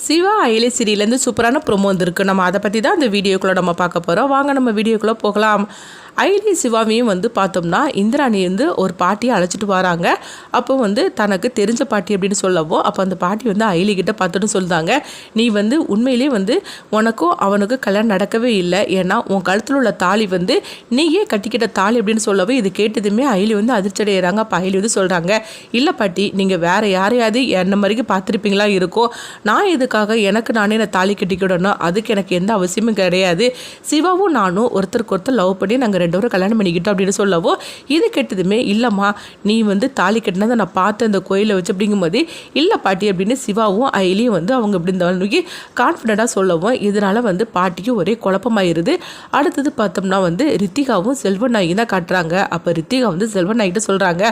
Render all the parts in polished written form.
சிவா அயலி சீரியலேருந்து சூப்பரான ப்ரோமோ வந்திருக்கு. நம்ம அதை பற்றி தான் இந்த வீடியோக்குள்ளே நம்ம பார்க்க போகிறோம். வாங்க நம்ம வீடியோக்குள்ளே போகலாம். அயலி சிவாவையும் பார்த்தோம்னா இந்திராணி ஒரு பாட்டியை அழைச்சிட்டு வராங்க. அப்போ தனக்கு தெரிஞ்ச பாட்டி அப்படின்னு சொல்லவோ, அப்போ அந்த பாட்டி அயலிக்கிட்ட பார்த்துட்டு சொல்லுதாங்க, நீ உண்மையிலே உனக்கும் அவனுக்கு கல்யாணம் நடக்கவே இல்லை. ஏன்னா உன் கழுத்தில் உள்ள தாலி நீயே கட்டிக்கிட்ட தாலி அப்படின்னு சொல்லவே இது கேட்டதுமே அயலி அதிர்ச்சி அடைகிறாங்க. அப்போ அயலி சொல்கிறாங்க, இல்லை பாட்டி, நீங்கள் வேறு யாரையாவது என்ன மாதிரிக்கு பார்த்துருப்பீங்களா இருக்கும். நான் இதுக்காக எனக்கு நானே நான் தாலி கட்டிக்கிடணும், அதுக்கு எனக்கு எந்த அவசியமும் கிடையாது. சிவாவும் நானும் ஒருத்தருக்கு ஒருத்தர் லவ் பண்ணி நாங்கள் 2 பேரும் கல்யாணம் பண்ணிக்கிட்டோம் அப்படின்னு சொல்லவோ, இது கேட்டதுமே இல்லைம்மா, நீ தாலி கட்டினதை நான் பார்த்தேன் இந்த கோயிலை வச்சு அப்படிங்கும்போது, இல்லை பாட்டி அப்படின்னு சிவாவும் அயலியும் அவங்க இப்படி இந்த அளவுக்கு கான்ஃபிடென்ட்டாக சொல்லவும், இதனால் பாட்டிக்கும் ஒரே குழப்பமாயிருது. அடுத்தது பார்த்தோம்னா ரித்திகாவும் செல்வன் நாயகி தான் காட்டுறாங்க. அப்போ ரித்திகா செல்வன் நாய்கிட்ட சொல்கிறாங்க,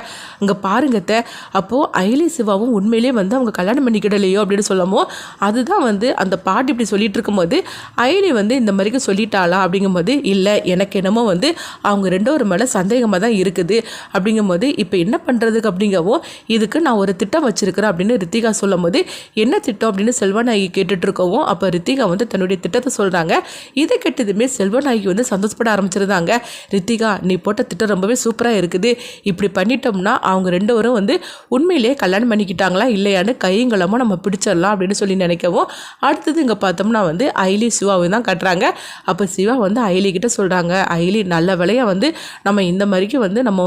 அங்கே பாருங்கத்த, அப்போது அயலி சிவாவும் உண்மையிலே அவங்க கல்யாணம் பண்ணிக்கிடலையோ அப்படின்னு சொல்லவும், அதுதான் அந்த பாட்டி இப்படி சொல்லிட்டு இருக்கும்போது அயலி இந்த மாதிரிக்கு சொல்லிட்டாளா அப்படிங்கும்போது, இல்லை எனக்கு என்னமோ அவங்க 2 பேரும் மேலே சந்தேகமாக தான் இருக்குது. அப்படிங்கும்போது இப்போ என்ன பண்ணுறதுக்கு அப்படிங்கவும், இதுக்கு நான் ஒரு திட்டம் வச்சுருக்கிறேன் அப்படின்னு ரித்திகா சொல்லும் போது, என்ன திட்டம் அப்படின்னு செல்வநாயகி கேட்டுட்ருக்கவும், அப்போ ரித்திகா தன்னுடைய திட்டத்தை சொல்கிறாங்க. இதை கேட்டதுமே செல்வநாயகி சந்தோஷப்பட ஆரம்பிச்சிருந்தாங்க. ரித்திகா, நீ போட்ட திட்டம் ரொம்பவே சூப்பராக இருக்குது. இப்படி பண்ணிட்டோம்னா அவங்க 2 பேரும் உண்மையிலேயே கல்யாணம் பண்ணிக்கிட்டாங்களா இல்லையான்னு கையங்கலமாக நம்ம பிடிச்சிடலாம் அப்படின்னு சொல்லி நினைக்கவும், அடுத்தது இங்கே பார்த்தோம்னா அயலி சிவாவை தான் கட்டுறாங்க. அப்போ சிவா அயலிக்கிட்ட சொல்கிறாங்க, அயலி நல்ல வேலையாக நம்ம இந்த மாதிரிக்கு நம்ம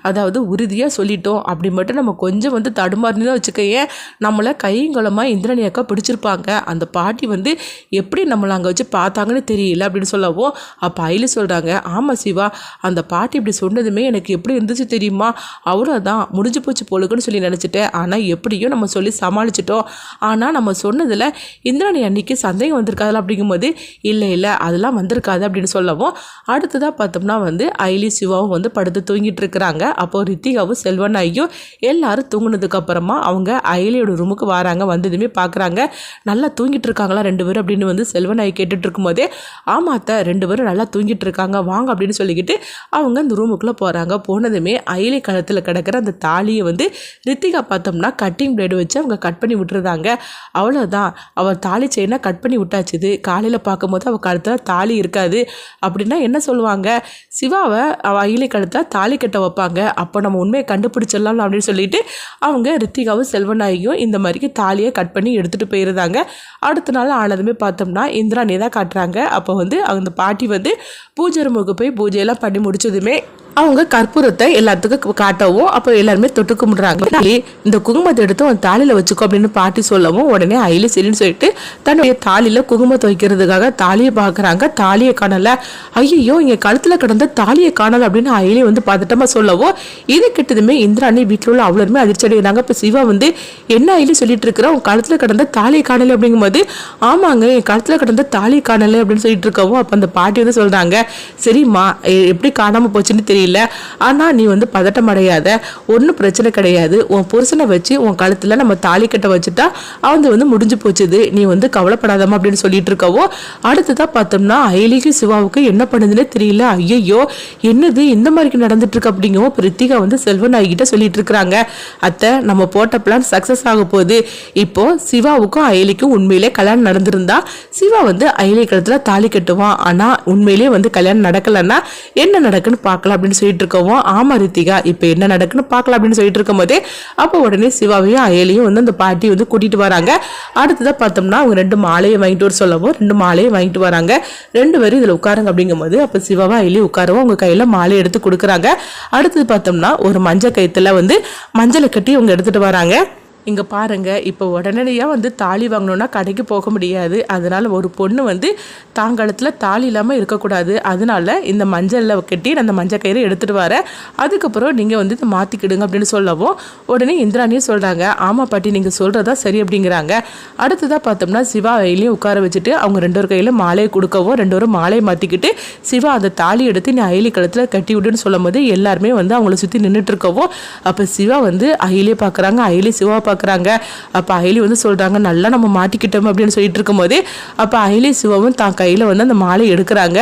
அதாவது உறுதியாக சொல்லிட்டோம். அப்படி மட்டும் நம்ம கொஞ்சம் தடுமாறினு வச்சுக்கையே, நம்மளை கையங்கலமாக இந்திராணி அக்கா பிடிச்சிருப்பாங்க. அந்த பாட்டி எப்படி நம்மளை அங்கே வச்சு பார்த்தாங்கன்னு தெரியல அப்படின்னு சொல்லவும், அப்போ அயலி சொல்கிறாங்க, ஆமாம் சிவா, அந்த பாட்டி இப்படி சொன்னதுமே எனக்கு எப்படி இருந்துச்சு தெரியுமா, அவ்வளோதான் முடிஞ்சு போச்சு போலுக்குன்னு சொல்லி நினச்சிட்டேன். ஆனால் எப்படியும் நம்ம சொல்லி சமாளிச்சிட்டோம். ஆனால் நம்ம சொன்னதில் இந்திராணி அன்னைக்கு சந்தேகம் வந்திருக்காதுல அப்படிங்கும்போது, இல்லை அதெல்லாம் வந்திருக்காது அப்படின்னு சொல்லவும், அடுத்ததாக பார்த்தோம்னா அயலி சிவாவும் படுத்து தூங்கிட்டு இருக்கிறாங்க. அப்போ ரித்திகாவும் செல்வன் ஐயும் எல்லாரும் தூங்கினதுக்கு அப்புறமா அவங்க அயலியோட ரூமுக்கு வராங்க. வந்ததுமே பார்க்குறாங்க, நல்லா தூங்கிட்டு இருக்காங்களா 2 பேரும் அப்படின்னு செல்வன் ஐ கேட்டுட்டு இருக்கும்போதே, ஆமாத்த 2 பேரும் நல்லா தூங்கிட்டு இருக்காங்க வாங்க அப்படின்னு சொல்லிக்கிட்டு அவங்க அந்த ரூமுக்குள்ளே போகிறாங்க. போனதுமே அயலி கழுத்தில் கிடக்கிற அந்த தாலியை ரித்திகா பார்த்தோம்னா கட்டிங் பிளேடு வச்சு அவங்க கட் பண்ணி விட்டுருந்தாங்க. அவ்வளோதான், அவள் தாலி செயினா கட் பண்ணி விட்டாச்சுது. காலையில் பார்க்கும்போது அவள் கழுத்தில் தாலி இருக்காது. அப்படின்னா என்ன சொல்லுவாங்க, சிவாவை அயலி கழுத்தில் தாலி கட்ட வைப்பாங்க. அப்போ நம்ம உண்மையை கண்டுபிடிச்சிடலாம் அப்படின்னு சொல்லிட்டு அவங்க ரித்திகாவும் செல்வநாயகியும் இந்த மாதிரிக்கு தாலியை கட் பண்ணி எடுத்துகிட்டு போயிருந்தாங்க. அடுத்த நாள் ஆனதுமே பார்த்தோம்னா இந்திராணி தான் காட்டுறாங்க. அப்போ அந்த பாட்டி பூஜை ரூமுக்கு போய் பூஜையெல்லாம் பண்ணி முடிச்சதுமே அவங்க கற்பூரத்தை எல்லாத்துக்கும் காட்டவும், அப்போ எல்லாருமே தொட்டு கும்பிடுறாங்க. இந்த குங்குமத்தை எடுத்து உன் தாலியில் வச்சுக்கோ அப்படின்னு பாட்டி சொல்லவும், உடனே அயலி சரின்னு சொல்லிட்டு தன்னுடைய தாலியில் குங்குமத்தை வைக்கிறதுக்காக தாலியை பார்க்குறாங்க. தாலியை காணலை. ஐயோ, இங்கே கழுத்தில் கிடந்த தாலியை காணலை அப்படின்னு அயலி பதட்டமாக சொல்லவும், இது கிட்டதுமே இந்திராணி வீட்டில் உள்ள அவ்வளோருமே அதிர்ச்சி அடைகிறாங்க. இப்போ சிவா என்ன அயலி சொல்லிட்டு இருக்கிற, உன் கழுத்தில் கிடந்த தாலியை காணலை அப்படிங்கும்போது, ஆமாங்க என் கழுத்தில் கிடந்த தாலியை காணலை அப்படின்னு சொல்லிட்டு இருக்கவும், அப்போ அந்த பாட்டி சொல்கிறாங்க, சரிம்மா எப்படி காணாமல் போச்சுன்னு தெரியல, ஆனால் நீ பதட்டம் அடையாத, ஒன்றும் பிரச்சனை கிடையாது. உன் புருஷனை வச்சு உன் கழுத்தில் நம்ம தாலி கட்ட வச்சுட்டா அவங்க முடிஞ்சு போச்சுது, நீ கவலைப்படாதமா அப்படின்னு சொல்லிட்டு இருக்கவோ, அடுத்ததான் பார்த்தோம்னா அயலிக்கு சிவாவுக்கு என்ன பண்ணுதுன்னே தெரியல. ஐயோ, என்னது இந்த மாதிரி நடந்துட்டு இருக்கு அப்படிங்கவும் ரித்திகா செல்வன் ஆகிட்ட சொல்லிட்டு இருக்கிறாங்க, அத்தை நம்ம போட்ட பிளான் சக்சஸ் ஆக போகுது. இப்போ சிவாவுக்கும் அயலிக்கும் உண்மையிலே கல்யாணம் நடந்திருந்தா சிவா அயலி கழுத்துல தாலி கட்டுவான். ஆனா உண்மையிலேயே கல்யாணம் நடக்கலன்னா என்ன நடக்குன்னு பார்க்கலாம் அப்படின்னு சொல்லிட்டு இருக்கவும், ஆமா ரித்திகா இப்போ என்ன நடக்குன்னு பார்க்கலாம் அப்படின்னு சொல்லிட்டு இருக்கும் போதே அப்போ உடனே சிவாவையும் அயலியும் அந்த பாட்டி கூட்டிட்டு வராங்க. அடுத்ததான் பார்த்தோம்னா அவங்க 2 மாலையை வாங்கிட்டு வர சொல்லவும் 2 மாலையை வாங்கிட்டு வராங்க. 2 பேரும் இதில் உட்காருங்க அப்படிங்கும்போது அப்போ சிவாவை அயலியும் உட்காரவும் அவங்க கையில் மாலை எடுத்து கொடுக்குறாங்க. அடுத்தது பார்த்தோம்னா ஒரு மஞ்சள் கயிற்றுல மஞ்சளை கட்டி அவங்க எடுத்துட்டு வராங்க. இங்கே பாருங்கள், இப்போ உடனடியாக தாலி வாங்கணுன்னா கடைக்கு போக முடியாது. அதனால் ஒரு பொண்ணு தாங்காலத்தில் தாலி இல்லாமல் இருக்கக்கூடாது. அதனால இந்த மஞ்சளில் கட்டி அந்த மஞ்சள் கயிறு எடுத்துகிட்டு வரேன், அதுக்கப்புறம் நீங்கள் இதை மாற்றிக்கிடுங்க அப்படின்னு சொல்லவும், உடனே இந்திராணியும் சொல்கிறாங்க, ஆமாம் பாட்டி நீங்கள் சொல்கிறதா சரி அப்படிங்கிறாங்க. அடுத்ததாக பார்த்தோம்னா சிவா கையிலையும் உட்கார வச்சுட்டு அவங்க 2 பேர் கையில் மாலையை கொடுக்கவும் 2 பேரும் மாலையை மாற்றிக்கிட்டு சிவா அந்த தாலி எடுத்து நீ அயலி கழுத்தில் கட்டி விடுன்னு சொல்லும் போது எல்லாருமே அவங்கள சுற்றி நின்றுட்டு இருக்கவும், அப்போ சிவா அயலியை பார்க்குறாங்க, அயலி சிவா பார்க்குறாங்க. அப்போ அயலி வந்து சொல்கிறாங்க நல்லா நம்ம மாட்டிக்கிட்டோம் அப்படின்னு சொல்லிட்டு இருக்கும்போதே அப்போ அயலி சிவாவும் தான் கையில் வந்து அந்த மாலை எடுக்கிறாங்க.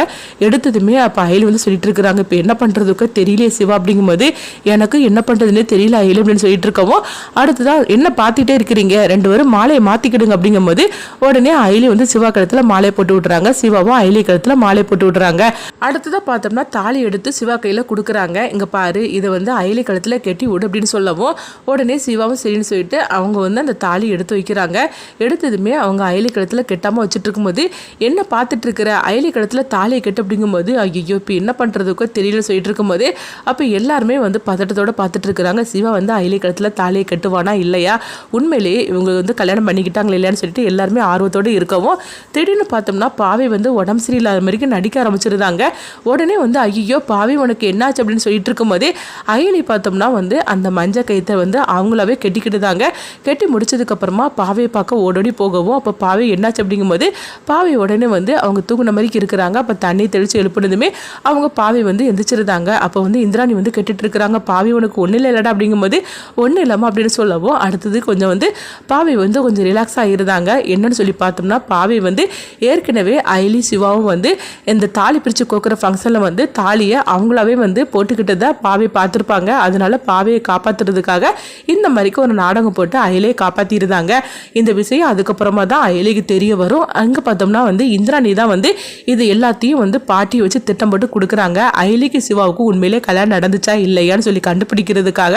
எடுத்ததுமே அப்போ அயலி வந்து சொல்லிட்டு இருக்கிறாங்க இப்போ என்ன பண்ணுறதுக்கு தெரியலையே சிவா அப்படிங்கும்போது எனக்கு என்ன பண்ணுறதுன்னே தெரியல அயலி அப்படின்னு சொல்லிட்டு இருக்கவும் அடுத்ததான் என்ன பார்த்துட்டே இருக்கிறீங்க 2 பேரும் மாலையை மாற்றிக்கிடுங்க அப்படிங்கும்போது உடனே அயலி வந்து சிவா கழுத்தில் மாலையை போட்டு விட்றாங்க. சிவாவும் அயலி கழுத்தில் மாலையை போட்டு விட்றாங்க. அடுத்ததான் பார்த்தோம்னா தாலி எடுத்து சிவா கையில் கொடுக்குறாங்க. இங்கே பாரு இதை வந்து அயலி கழுத்தில் கட்டி விடு அப்படின்னு சொல்லவும் உடனே சிவாவும் சரின்னு சொல்லிட்டு அவங்க வந்து அந்த தாலி எடுத்து வைக்கிறாங்க. எடுத்ததுமே அவங்க அயலி கழுத்தில் கெட்டாமல் வச்சுட்டு இருக்கும்போது என்ன பார்த்துட்டு இருக்கிற அயலி கழுத்தில் தாலியை கட்டு அப்படிங்கும்போது ஐயோ இப்போ என்ன பண்ணுறதுக்கோ தெரியல சொல்லிட்டு இருக்கும்போது அப்போ எல்லாருமே வந்து பதட்டத்தோடு பார்த்துட்டு இருக்கிறாங்க. சிவா வந்து அயலி கழுத்தில் தாலியை கட்டுவானா இல்லையா, உண்மையிலேயே இவங்க வந்து கல்யாணம் பண்ணிக்கிட்டாங்களா இல்லையான்னு சொல்லிட்டு எல்லாருமே ஆர்வத்தோடு இருக்கவும் திடீர்னு பார்த்தோம்னா பாவை வந்து உடம்பு சரியில்லாத மாதிரிக்கு நடிக்க ஆரம்பிச்சிருந்தாங்க. உடனே வந்து ஐயோ பாவை உனக்கு என்னாச்சு அப்படின்னு சொல்லிட்டு இருக்கும்போதே அயலி பார்த்தோம்னா வந்து அந்த மஞ்சள் கயிற்றை வந்து அவங்களாவே கெட்டிக்கிட்டுதாங்க. கெட்டி முடிச்சதுக்கப்புறமா பாவையை பார்க்க ஓடோடி போகவும் அப்போ பாவை என்னாச்சு அப்படிங்கும்போது பாவை உடனே வந்து அவங்க தூங்குன மாதிரிக்கு இருக்கிறாங்க. அப்போ தண்ணி தெளித்து எழுப்புனதுமே அவங்க பாவை வந்து எந்திரிச்சிருந்தாங்க. அப்போ வந்து இந்திராணி வந்து கெட்டுட்டு இருக்கிறாங்க. பாவை உனக்கு ஒன்றும் இல்லைடா அப்படிங்கும்போது ஒன்றும் இல்லாமல் அப்படின்னு சொல்லவும் அடுத்தது கொஞ்சம் வந்து பாவை வந்து கொஞ்சம் ரிலாக்ஸ் ஆகிருந்தாங்க. என்னன்னு சொல்லி பார்த்தோம்னா பாவை வந்து ஏற்கனவே அயலி சிவாவும் வந்து இந்த தாலி பிரித்து கோக்குற ஃபங்க்ஷனில் வந்து தாலியை அவங்களாவே வந்து போட்டுக்கிட்டு தான் பாவை பார்த்துருப்பாங்க. அதனால பாவையை காப்பாற்றுறதுக்காக இந்த மாதிரிக்கு ஒரு நாடகம் போட்டு அயலியை காப்பாற்றிருந்தாங்க. இந்த விஷயம் அதுக்கப்புறமா தான் அயலிக்கு தெரிய வரும். அங்கே பார்த்தோம்னா வந்து இந்திராணி தான் வந்து இது எல்லாத்தையும் வந்து பாட்டி வச்சு திட்டம் போட்டு கொடுக்குறாங்க. அயலிக்கு சிவாவுக்கு உண்மையிலே கல்யாணம் நடந்துச்சா இல்லையான்னு சொல்லி கண்டுபிடிக்கிறதுக்காக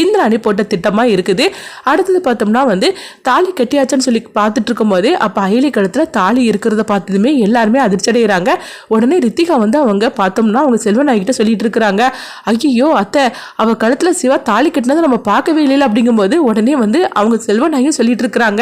இந்திராணி போட்ட திட்டமாக இருக்குது. அடுத்தது பார்த்தோம்னா வந்து தாலி கட்டியாச்சுன்னு சொல்லி பார்த்துட்டு இருக்கும் போதே அப்போ அயலி கழுத்தில் தாலி இருக்கிறத பார்த்ததுமே எல்லாருமே அதிர்ச்சி அடைகிறாங்க. உடனே ரித்திகா வந்து அவங்க பார்த்தோம்னா அவங்க செல்வநாயகிட்ட சொல்லிட்டு இருக்கிறாங்க ஐயோ அத்தை அவ கழுத்தில் சிவா தாலி கட்டினதை நம்ம பார்க்கவே இல்லை அப்படிங்கும்போது உடனே வந்து அவங்க செல்வநாயகி சொல்லிட்டு இருக்கிறாங்க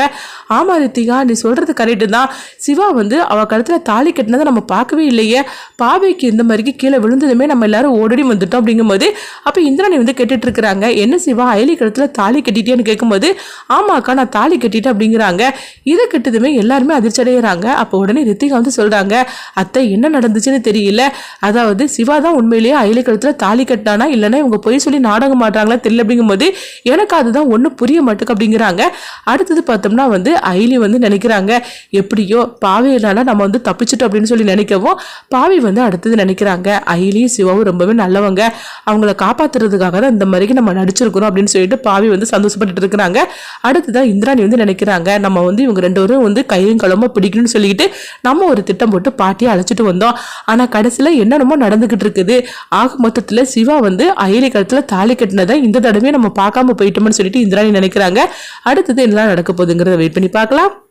ஆமாம் ரித்திகா நீ சொல்கிறது கரெக்டு தான், சிவா வந்து அவ கழுத்தில் தாலி கட்டினதை நம்ம பார்க்கவே இல்லையே, பாவைக்கு இந்த மாதிரிக்கு கீழே விழுந்ததுமே நம்ம எல்லாரும் ஓடடி வந்துட்டோம் அப்படிங்கும்போது அப்போ இந்திராணி வந்து கேட்டுட்டு இருக்கிறாங்க என்ன சிவா அயலி கழுத்தில் தாலி கட்டிட்டேன்னு கேட்கும்போது ஆமாக்கா நான் தாலி கட்டிட்டேன் அப்படிங்கிறாங்க. இதை கெட்டதுமே எல்லாருமே அதிர்ச்சி அடைகிறாங்க. அப்போ உடனே ரித்திகா வந்து சொல்கிறாங்க அத்தை என்ன நடந்துச்சுன்னு தெரியல, அதாவது சிவா தான் உண்மையிலேயே அயலி கழுத்தில் தாலி கட்டினானா இல்லைன்னா இவங்க போய் சொல்லி நாடகம் மாட்டாங்களா தெரியல அப்படிங்கும்போது எனக்கு அதுதான் ஒன்றும் புரிய மாட்டுக்கு அப்படிங்கிறாங்க. அடுத்தது பார்த்தோம்னா வந்து அயலி வந்து நினைக்கிறாங்க எப்படியோ பாவையினால நம்ம வந்து தப்பிச்சிட்டோம் அப்படின்னு சொல்லி நினைக்கவும் பாவை வந்து அடுத்தது நினைக்கிறாங்க அயலியும் சிவாவும் ரொம்பவே நல்லவங்க, அவங்கள காப்பாற்றுறதுக்காக தான் இந்த மாதிரிக்கு நம்ம நடிச்சிருக்கிறோம் அப்படின்னு சொல்லிட்டு பாவை வந்து சந்தோஷப்பட்டு இருக்கிறாங்க. அடுத்ததான் இந்திராணி வந்து நினைக்கிறாங்க நம்ம வந்து இவங்க 2 பேரும் வந்து கையும் களமா பிடிக்கணும்னு சொல்லிட்டு நம்ம ஒரு திட்டம் போட்டு பாட்டியை அழைச்சிட்டு வந்தோம், ஆனால் கடைசியில் என்னென்னமோ நடந்துகிட்டு இருக்குது. ஆக மொத்தத்தில் சிவா வந்து அயலி கழுத்தில் தாலி கட்டினதை இந்த தடவை நம்ம பார்க்காம போயிட்டோம்னு சொல்லிட்டு இந்திராணி நினைக்கிறாங்க. அடுத்தது என்ன நடக்க போகுதுங்கிறத வெயிட் பண்ணி பார்க்கலாம்.